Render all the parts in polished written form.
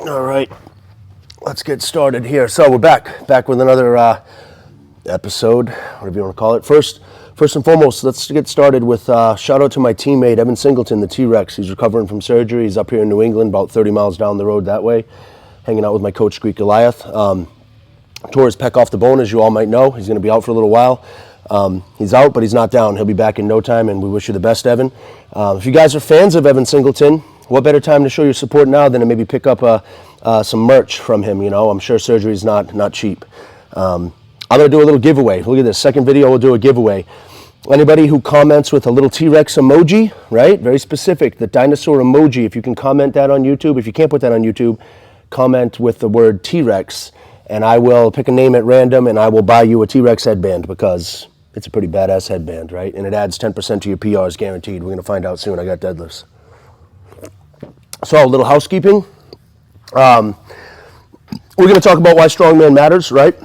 All right, let's get started here. So we're back with another episode, whatever you want to call it. First and foremost, let's get started with shout out to my teammate Evan Singleton, the T-Rex. He's recovering from surgery. He's up here in New England, about 30 miles down the road that way, hanging out with my coach Greek Goliath. Tore his pec off the bone, as you all might know. He's going to be out for a little while. He's out, but he's not down. He'll be back in no time, and we wish you the best, Evan. If you guys are fans of Evan Singleton, what better time to show your support now than to maybe pick up some merch from him? You know, I'm sure surgery is not cheap. I'm going to do a little giveaway. Look at this. Second video, we'll do a giveaway. Anybody who comments with a little T-Rex emoji, right? Very specific, the dinosaur emoji. If you can comment that on YouTube. If you can't put that on YouTube, comment with the word T-Rex, and I will pick a name at random, and I will buy you a T-Rex headband because it's a pretty badass headband, right? And it adds 10% to your PRs guaranteed. We're going to find out soon. I got deadlifts. So, a little housekeeping. We're going to talk about why Strongman matters, right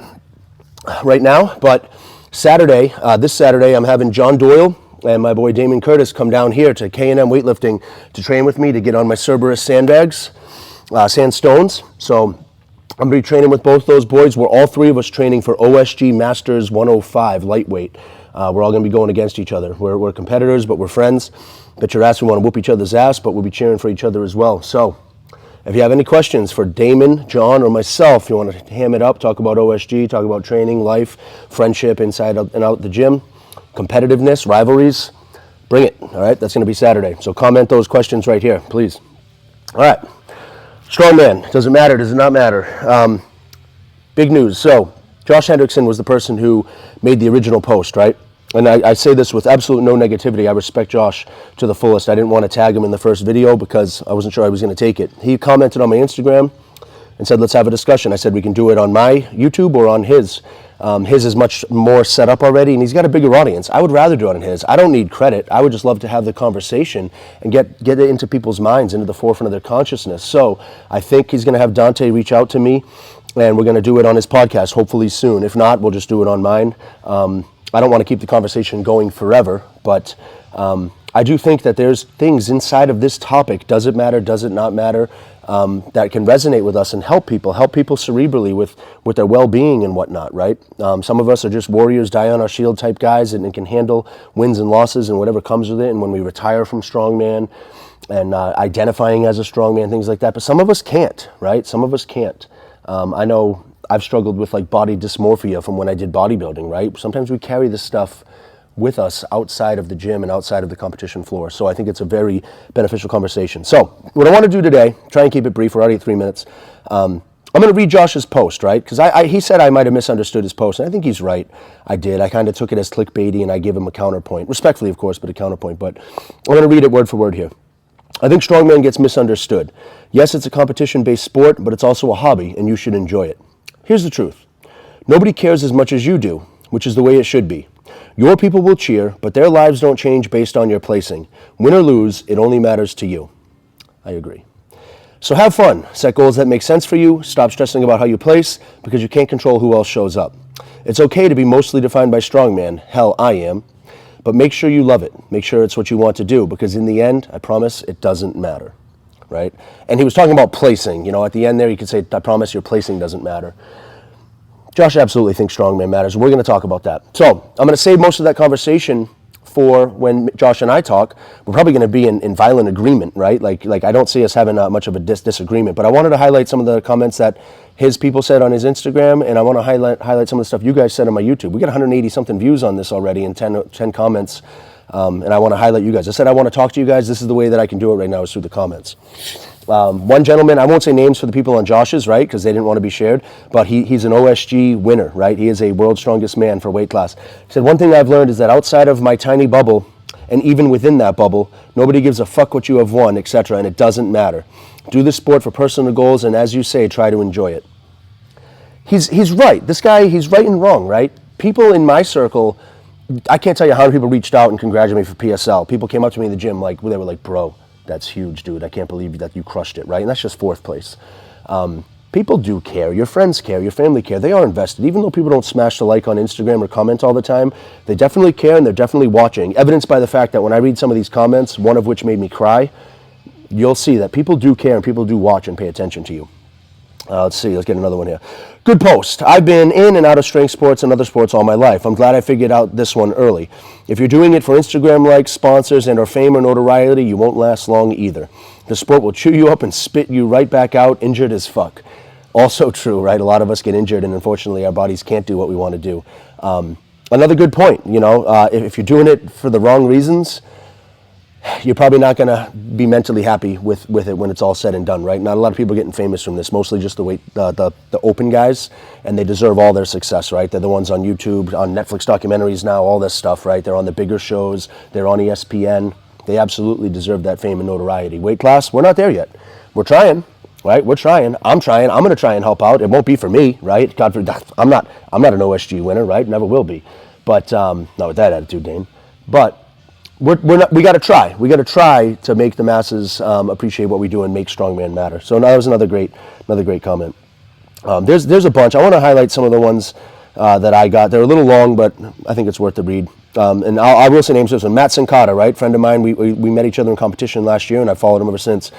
now. But Saturday, this Saturday, I'm having John Doyle and my boy Damon Curtis come down here to K&M Weightlifting to train with me to get on my Cerberus sandbags, sandstones. So I'm going to be training with both those boys. We're all three of us training for OSG Masters 105 lightweight. We're all going to be going against each other. We're competitors, but we're friends. Bet your ass we want to whoop each other's ass, but we'll be cheering for each other as well. So if you have any questions for Damon, John, or myself, you want to ham it up, talk about OSG, talk about training, life, friendship inside and out the gym, competitiveness, rivalries, bring it. All right, that's going to be Saturday. So comment those questions right here, please. All right, Strongman, does it matter, does it not matter? Big news. So Josh Hendrickson was the person who made the original post, right? And I say this with absolute no negativity. I respect Josh to the fullest. I didn't want to tag him in the first video because I wasn't sure I was going to take it. He commented on my Instagram and said, let's have a discussion. I said, we can do it on my YouTube or on his. His is much more set up already, and he's got a bigger audience. I would rather do it on his. I don't need credit. I would just love to have the conversation and get it into people's minds, into the forefront of their consciousness. So I think he's going to have Dante reach out to me, and we're going to do it on his podcast, hopefully soon. If not, we'll just do it on mine. I don't want to keep the conversation going forever, but I do think that there's things inside of this topic, does it matter, does it not matter, that can resonate with us and help people cerebrally with their well-being and whatnot, right? Some of us are just warriors, die on our shield type guys and can handle wins and losses and whatever comes with it, and when we retire from strongman and identifying as a strongman, things like that, but some of us can't, right? Some of us can't. I know I've struggled with like body dysmorphia from when I did bodybuilding, right? Sometimes we carry this stuff with us outside of the gym and outside of the competition floor. So I think it's a very beneficial conversation. So what I want to do today, try and keep it brief, we're already at 3 minutes. I'm going to read Josh's post, right? Because he said I might have misunderstood his post, and I think he's right. I did. I kind of took it as clickbaity, and I give him a counterpoint. Respectfully, of course, but a counterpoint. But I'm going to read it word for word here. I think strongman gets misunderstood. Yes, it's a competition-based sport, but it's also a hobby, and you should enjoy it. Here's the truth. Nobody cares as much as you do, which is the way it should be. Your people will cheer, but their lives don't change based on your placing. Win or lose, it only matters to you. I agree. So have fun. Set goals that make sense for you. Stop stressing about how you place because you can't control who else shows up. It's okay to be mostly defined by strongman. Hell, I am. But make sure you love it. Make sure it's what you want to do because in the end, I promise, it doesn't matter. Right? And he was talking about placing. You know, at the end there, you could say, I promise your placing doesn't matter. Josh absolutely thinks strongman matters. We're going to talk about that. So I'm going to save most of that conversation for when Josh and I talk. We're probably going to be in violent agreement, right? Like I don't see us having much of a disagreement. But I wanted to highlight some of the comments that his people said on his Instagram, and I want to highlight some of the stuff you guys said on my YouTube. We got 180-something views on this already and 10 comments. And I want to highlight you guys. I said I want to talk to you guys. This is the way that I can do it right now is through the comments. One gentleman, I won't say names for the people on Josh's, right, because they didn't want to be shared, but he's an OSG winner, right? He is a world's strongest man for weight class. He said, one thing I've learned is that outside of my tiny bubble, and even within that bubble, nobody gives a fuck what you have won, etc., and it doesn't matter. Do this sport for personal goals, and as you say, try to enjoy it. He's right. This guy, he's right and wrong, right? People in my circle, I can't tell you how many people reached out and congratulated me for PSL. People came up to me in the gym, like, they were like, bro, that's huge, dude. I can't believe that you crushed it, right? And that's just 4th place. People do care. Your friends care. Your family care. They are invested. Even though people don't smash the like on Instagram or comment all the time, they definitely care and they're definitely watching. Evidenced by the fact that when I read some of these comments, one of which made me cry, you'll see that people do care and people do watch and pay attention to you. Let's see, let's get another one here. Good post. I've been in and out of strength sports and other sports all my life. I'm glad I figured out this one early. If you're doing it for Instagram likes, sponsors, and or fame or notoriety, you won't last long either. The sport will chew you up and spit you right back out, injured as fuck. Also true, right? A lot of us get injured, and unfortunately our bodies can't do what we want to do. Another good point, if you're doing it for the wrong reasons, you're probably not going to be mentally happy with it when it's all said and done, right? Not a lot of people getting famous from this, mostly just the open guys, and they deserve all their success, right? They're the ones on YouTube, on Netflix documentaries now, all this stuff, right? They're on the bigger shows, they're on ESPN. They absolutely deserve that fame and notoriety. Weight class, we're not there yet. We're trying, right? We're trying. I'm trying. I'm going to try and help out. It won't be for me, right? God forbid. I'm not an OSG winner, right? Never will be. But not with that attitude, Dane. But we got to try. We got to try to make the masses appreciate what we do and make Strongman matter. So that was another great comment. There's a bunch. I want to highlight some of the ones that I got. They're a little long, but I think it's worth the read. And I will say names for this one. Matt Sincata, right? Friend of mine. We met each other in competition last year, and I've followed him ever since.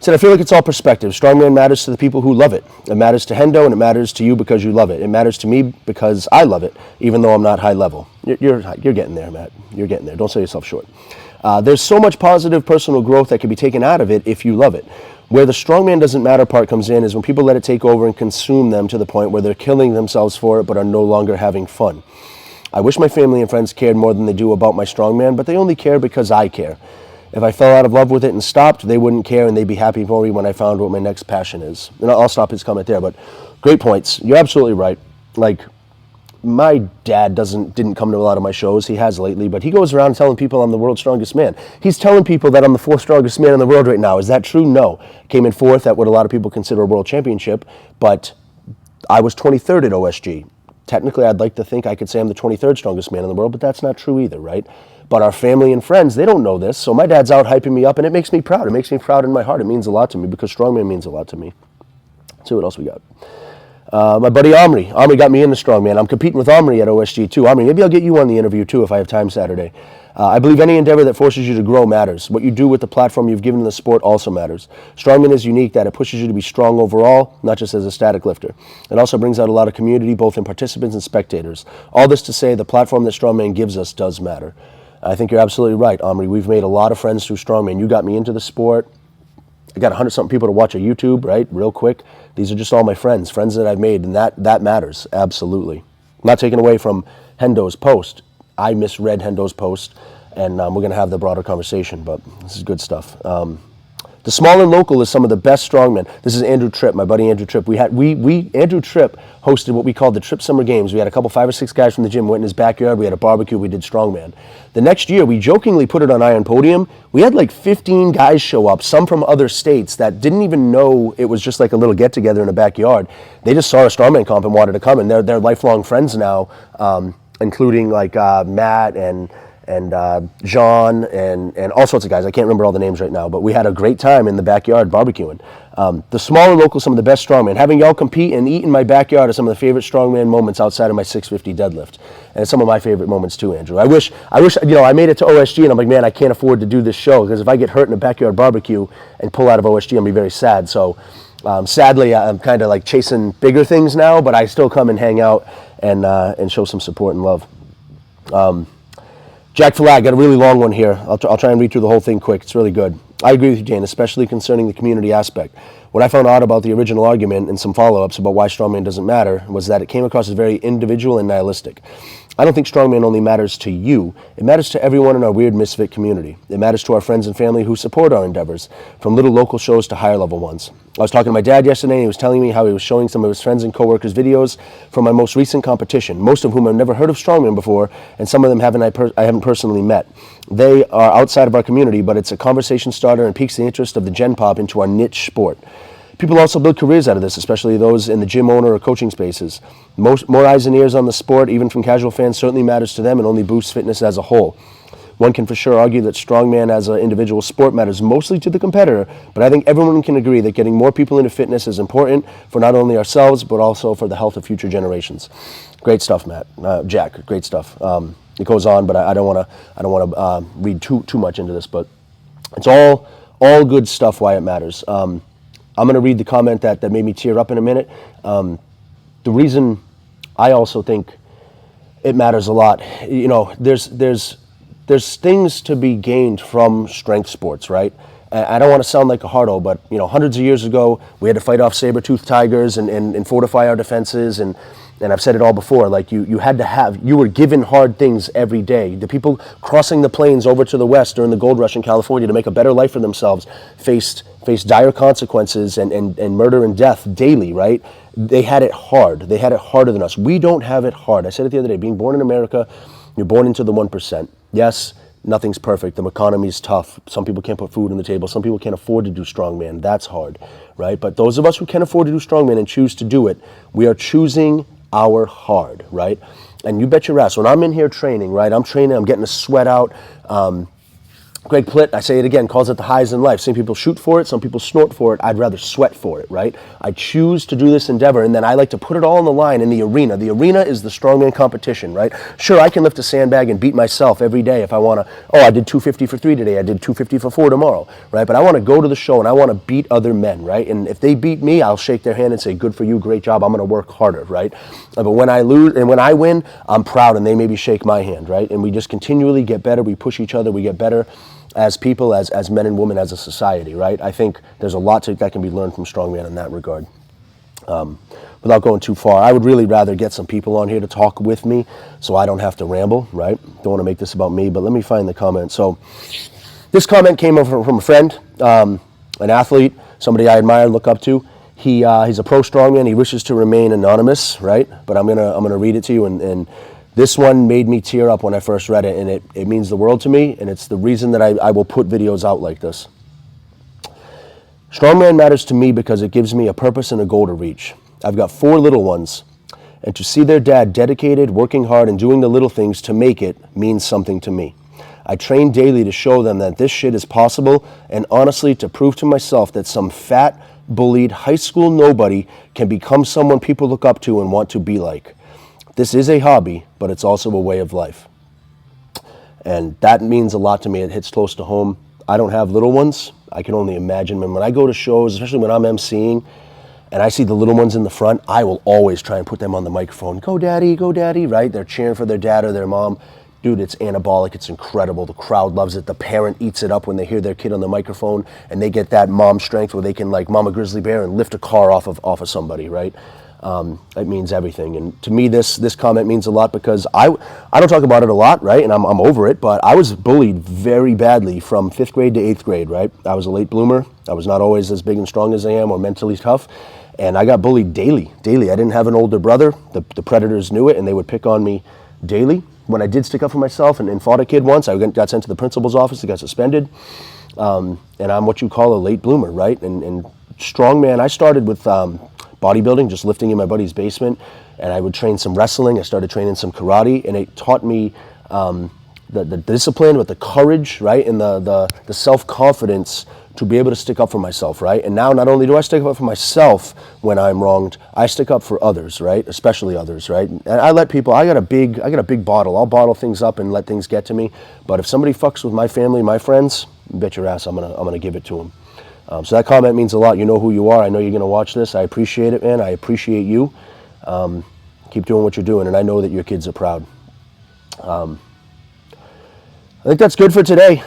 Said, I feel like it's all perspective. Strongman matters to the people who love it. It matters to Hendo, and it matters to you because you love it. It matters to me because I love it, even though I'm not high level. You're getting there, Matt. You're getting there. Don't sell yourself short. There's so much positive personal growth that can be taken out of it if you love it. Where the strongman doesn't matter part comes in is when people let it take over and consume them to the point where they're killing themselves for it but are no longer having fun. I wish my family and friends cared more than they do about my strongman, but they only care because I care. If I fell out of love with it and stopped, they wouldn't care and they'd be happy for me when I found what my next passion is. And I'll stop his comment there, but great points. You're absolutely right. Like, my dad didn't come to a lot of my shows. He has lately, but he goes around telling people I'm the world's strongest man. He's telling people that I'm the fourth strongest man in the world right now. Is that true? No. Came in fourth at what a lot of people consider a world championship, but I was 23rd at OSG. Technically, I'd like to think I could say I'm the 23rd strongest man in the world, but that's not true either, right? But our family and friends, they don't know this, so my dad's out hyping me up, and it makes me proud. It makes me proud in my heart. It means a lot to me because strongman means a lot to me. Let's see what else we got. My buddy Omri. Omri got me into strongman. I'm competing with Omri at OSG too. Omri, maybe I'll get you on the interview too if I have time Saturday. I believe any endeavor that forces you to grow matters. What you do with the platform you've given the sport also matters. Strongman is unique that it pushes you to be strong overall, not just as a static lifter. It also brings out a lot of community, both in participants and spectators. All this to say the platform that Strongman gives us does matter. I think you're absolutely right, Omri. We've made a lot of friends through Strongman. You got me into the sport. I got 100-something people to watch on YouTube, right, real quick. These are just all my friends that I've made, and that matters, absolutely. Not taken away from Hendo's post. I misread Hendo's post, and we're going to have the broader conversation, but this is good stuff. The small and local is some of the best strongmen. This is Andrew Tripp, my buddy Andrew Tripp. Andrew Tripp hosted what we called the Tripp Summer Games. We had a couple 5 or 6 guys from the gym, went in his backyard, we had a barbecue, we did strongman. The next year, we jokingly put it on Iron Podium. We had like 15 guys show up, some from other states that didn't even know it was just like a little get-together in a backyard. They just saw a strongman comp and wanted to come, and they're lifelong friends now, including like Matt and Jean and all sorts of guys. I can't remember all the names right now, but we had a great time in the backyard barbecuing. The small and local, some of the best strongman. Having y'all compete and eat in my backyard are some of the favorite strongman moments outside of my 650 deadlift. And it's some of my favorite moments too, Andrew. I wish, I made it to OSG and I'm like, man, I can't afford to do this show because if I get hurt in a backyard barbecue and pull out of OSG, I'm gonna be very sad. So sadly, I'm kind of like chasing bigger things now, but I still come and hang out and show some support and love. Jack Flag, got a really long one here. I'll try and read through the whole thing quick. It's really good. I agree with you, Jane, especially concerning the community aspect. What I found out about the original argument and some follow-ups about why strongman doesn't matter was that it came across as very individual and nihilistic. I don't think strongman only matters to you. It matters to everyone in our weird misfit community. It matters to our friends and family who support our endeavors, from little local shows to higher level ones. I was talking to my dad yesterday and he was telling me how he was showing some of his friends and coworkers videos from my most recent competition, most of whom I've never heard of strongman before, and some of them I haven't personally met. They are outside of our community, but it's a conversation starter and piques the interest of the Gen Pop into our niche sport. People also build careers out of this, especially those in the gym owner or coaching spaces. More eyes and ears on the sport, even from casual fans, certainly matters to them and only boosts fitness as a whole. One can for sure argue that strongman as an individual sport matters mostly to the competitor, but I think everyone can agree that getting more people into fitness is important for not only ourselves, but also for the health of future generations. Great stuff, Matt. Jack, great stuff. It goes on, but I don't want to read too much into this, but it's all good stuff why it matters. I'm going to read the comment that made me tear up in a minute. The reason I also think it matters a lot, there's things to be gained from strength sports, right? I don't want to sound like a hardo, but hundreds of years ago, we had to fight off saber-toothed tigers and fortify our defenses, and I've said it all before, like you were given hard things every day. The people crossing the plains over to the west during the gold rush in California to make a better life for themselves faced dire consequences and murder and death daily, right? They had it hard. They had it harder than us. We don't have it hard. I said it the other day, being born in America, you're born into the 1%. Yes, nothing's perfect. The economy's tough. Some people can't put food on the table. Some people can't afford to do strongman. That's hard, right? But those of us who can afford to do strongman and choose to do it, we are choosing our hard, right? And you bet your ass, when I'm in here training, right, I'm training, I'm getting a sweat out. Greg Plitt, I say it again, calls it the highs in life. Some people shoot for it, some people snort for it. I'd rather sweat for it, right? I choose to do this endeavor, and then I like to put it all on the line in the arena. The arena is the strongman competition, right? Sure, I can lift a sandbag and beat myself every day if I want to. Oh, I did 250 for 3 today. I did 250 for 4 tomorrow, right? But I want to go to the show, and I want to beat other men, right? And if they beat me, I'll shake their hand and say, good for you, great job. I'm going to work harder, right? But when I lose and when I win, I'm proud, and they maybe shake my hand, right? And we just continually get better. We push each other. We get better as people, as men and women, as a society, right? I think there's a lot that can be learned from strongman in that regard. Without going too far, I would really rather get some people on here to talk with me so I don't have to ramble, right? Don't want to make this about me, but let me find the comment. So this comment came over from a friend, an athlete, somebody I admire and look up to. He's a pro strongman. He wishes to remain anonymous, right? But I'm gonna read it to you, and this one made me tear up when I first read it, and it means the world to me, and it's the reason that I will put videos out like this. Strongman matters to me because it gives me a purpose and a goal to reach. I've got 4 little ones, and to see their dad dedicated, working hard, and doing the little things to make it means something to me. I train daily to show them that this shit is possible, and honestly to prove to myself that some fat, bullied, high school nobody can become someone people look up to and want to be like. This is a hobby, but it's also a way of life. And that means a lot to me. It hits close to home. I don't have little ones. I can only imagine. And when I go to shows, especially when I'm emceeing, and I see the little ones in the front, I will always try and put them on the microphone. Go daddy, right? They're cheering for their dad or their mom. Dude, it's anabolic. It's incredible. The crowd loves it. The parent eats it up when they hear their kid on the microphone, and they get that mom strength where they can, like Mama Grizzly Bear, and lift a car off of somebody, right? It means everything. And to me, this comment means a lot because I don't talk about it a lot, right? And I'm over it, but I was bullied very badly from 5th grade to 8th grade, right? I was a late bloomer. I was not always as big and strong as I am or mentally tough. And I got bullied daily. I didn't have an older brother. The predators knew it, and they would pick on me daily. When I did stick up for myself and fought a kid once, I got sent to the principal's office. I got suspended. And I'm what you call a late bloomer, right? And strongman, I started with bodybuilding, just lifting in my buddy's basement, and I would train some wrestling. I started training some karate, and it taught me the discipline, with the courage, right, and the self-confidence to be able to stick up for myself, right? And now not only do I stick up for myself when I'm wronged, I stick up for others, right? Especially others, right? And I let people. I got a big bottle. I'll bottle things up and let things get to me. But if somebody fucks with my family, my friends, bet your ass I'm gonna give it to them. So that comment means a lot. You know who you are. I know you're going to watch this. I appreciate it, man. I appreciate you. Keep doing what you're doing, and I know that your kids are proud. I think that's good for today.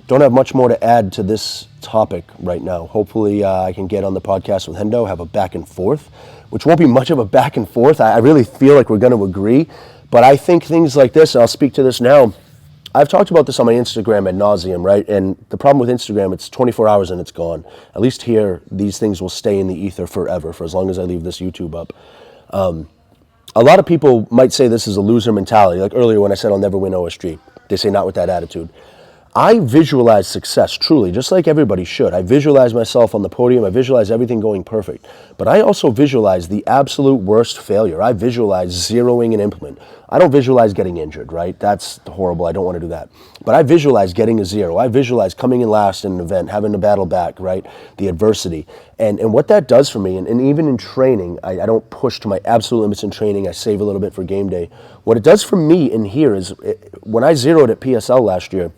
Don't have much more to add to this topic right now. Hopefully I can get on the podcast with Hendo, have a back and forth, which won't be much of a back and forth. I really feel like we're going to agree. But I think things like this, and I'll speak to this now, I've talked about this on my Instagram ad nauseum, right? And the problem with Instagram, it's 24 hours and it's gone. At least here, these things will stay in the ether forever, for as long as I leave this YouTube up. A lot of people might say this is a loser mentality. Like earlier when I said I'll never win OSG. They say not with that attitude. I visualize success, truly, just like everybody should. I visualize myself on the podium. I visualize everything going perfect. But I also visualize the absolute worst failure. I visualize zeroing an implement. I don't visualize getting injured, right? That's horrible. I don't want to do that. But I visualize getting a 0. I visualize coming in last in an event, having to battle back, right? The adversity. And what that does for me, and even in training, I don't push to my absolute limits in training. I save a little bit for game day. What it does for me in here is, when I zeroed at PSL last year,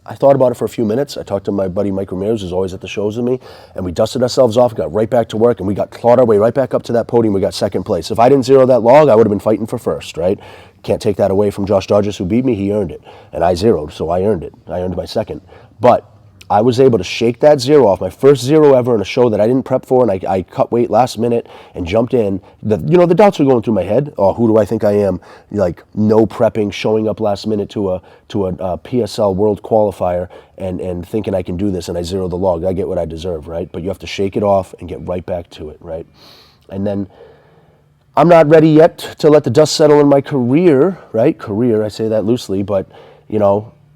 I thought about it for a few minutes. I talked to my buddy Mike Ramirez, who's always at the shows with me, and we dusted ourselves off, got right back to work, and we clawed our way right back up to that podium. We got second place. If I didn't zero that log, I would have been fighting for first, right? Can't take that away from Josh Dodgers, who beat me. He earned it. And I zeroed, so I earned it. I earned my second. But I was able to shake that zero off, my first zero ever in a show that I didn't prep for, and I cut weight last minute and jumped in. The doubts were going through my head. Oh, who do I think I am? Like, no prepping, showing up last minute to a PSL World Qualifier and thinking I can do this, and I zero the log. I get what I deserve, right? But you have to shake it off and get right back to it, right? And then I'm not ready yet to let the dust settle in my career, right? Career, I say that loosely, but,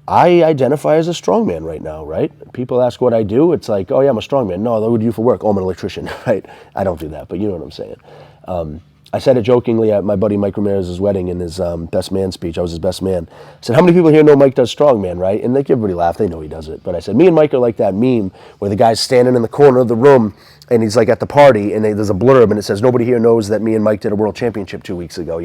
I identify as a strongman right now, right? People ask what I do. It's like, oh yeah, I'm a strongman. No, what do you do for work? Oh, I'm an electrician, right? I don't do that, but you know what I'm saying. I said it jokingly at my buddy Mike Ramirez's wedding in his best man speech. I was his best man. I said, how many people here know Mike does strongman, right? And like everybody laughed. They know he does it. But I said, me and Mike are like that meme where the guy's standing in the corner of the room and he's like at the party and there's a blurb and it says, nobody here knows that me and Mike did a world championship 2 weeks ago,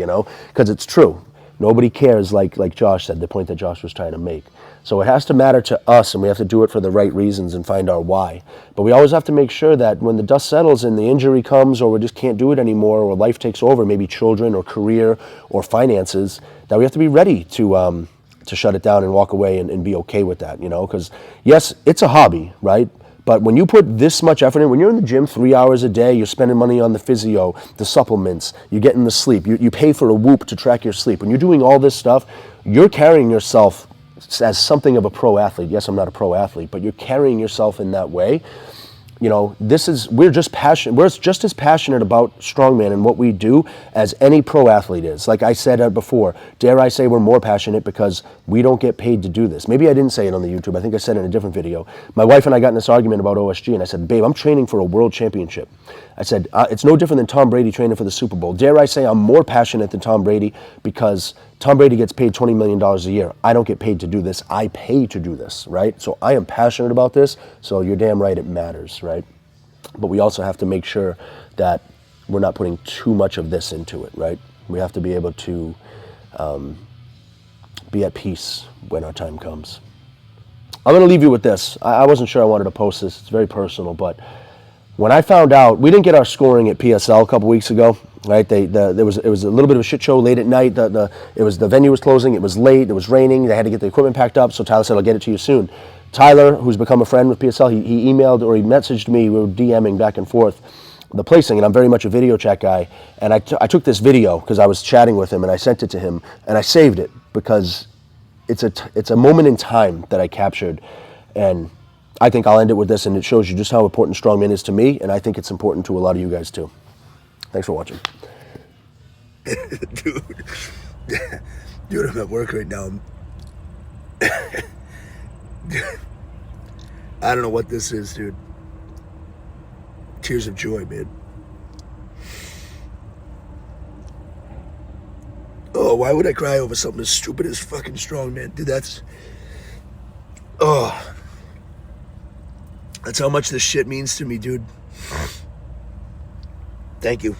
because it's true. Nobody cares, like Josh said, the point that Josh was trying to make. So it has to matter to us, and we have to do it for the right reasons and find our why. But we always have to make sure that when the dust settles and the injury comes or we just can't do it anymore or life takes over, maybe children or career or finances, that we have to be ready to shut it down and walk away and be okay with that, Because, yes, it's a hobby, right? But when you put this much effort in, when you're in the gym 3 hours a day, you're spending money on the physio, the supplements, you're getting the sleep, you pay for a Whoop to track your sleep. When you're doing all this stuff, you're carrying yourself as something of a pro athlete. Yes, I'm not a pro athlete, but you're carrying yourself in that way. We're just as passionate about strongman and what we do as any pro athlete is. Like I said before, dare I say we're more passionate because we don't get paid to do this. Maybe I didn't say it on the YouTube. I think I said it in a different video. My wife and I got in this argument about OSG, and I said, babe, I'm training for a world championship. I said, it's no different than Tom Brady training for the Super Bowl. Dare I say I'm more passionate than Tom Brady because Tom Brady gets paid $20 million a year. I don't get paid to do this. I pay to do this, right? So I am passionate about this, so you're damn right it matters, right? But we also have to make sure that we're not putting too much of this into it, right? We have to be able to be at peace when our time comes. I'm going to leave you with this. I wasn't sure I wanted to post this. It's very personal, but when I found out, we didn't get our scoring at PSL a couple weeks ago, right? It was a little bit of a shit show late at night. The venue was closing. It was late. It was raining. They had to get the equipment packed up. So Tyler said, "I'll get it to you soon." Tyler, who's become a friend with PSL, he emailed or he messaged me. We were DMing back and forth the placing, and I'm very much a video chat guy. And I took this video because I was chatting with him, and I sent it to him, and I saved it because it's a moment in time that I captured, and I think I'll end it with this, and it shows you just how important strongman is to me, and I think it's important to a lot of you guys too. Thanks for watching. Dude, I'm at work right now. I don't know what this is, dude. Tears of joy, man. Oh, why would I cry over something as stupid as fucking strongman? Dude, that's how much this shit means to me, dude. Thank you.